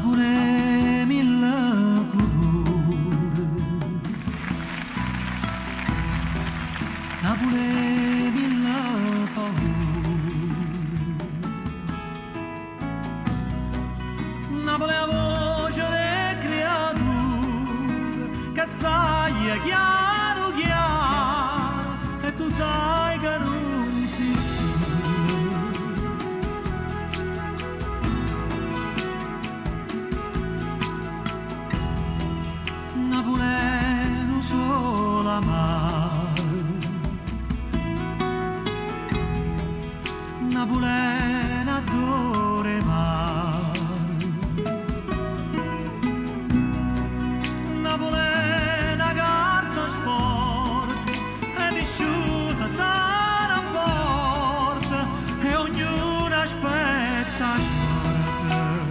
Napoli mille colori, Napoli mille paure, Napoli è la voce delle creature che sai chiaro chiaro e tu sai che non si Napoleno solo amare, Napoleno adore mare, Napoleno carta sport e nessuno sa rapporta e ognuno aspetta sorte.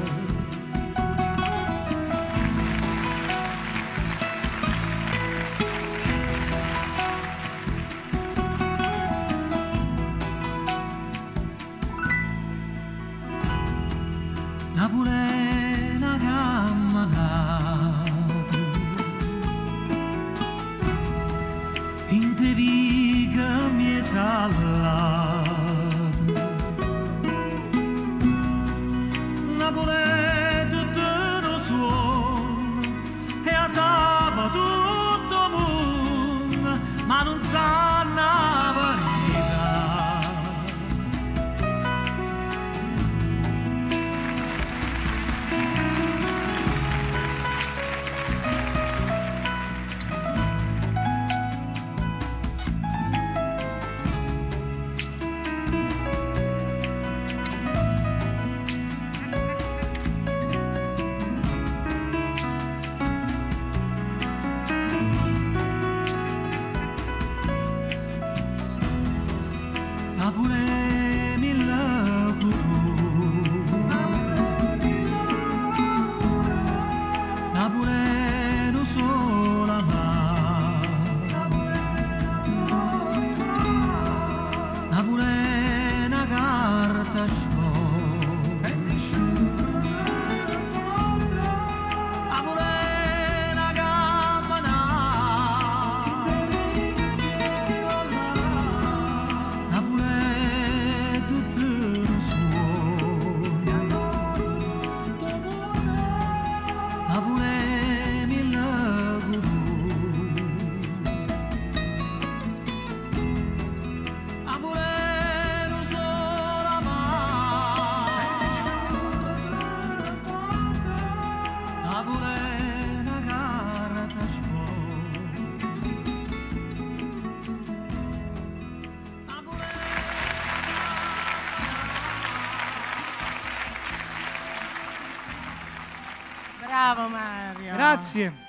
Napoli è una camminata in te viga mi salata. Napoli è tutto lo suono e a sabato tutto mondo, ma non sanno la verità. Napoli mille colori, Napoli non solo amare, Napoli è una carta sporca e nessuno sa rapporta, Napoli è una camminata. Napoli mille colori, Napoli non solo amare, Napoli è una carta sporca. Bravo Mario. Grazie.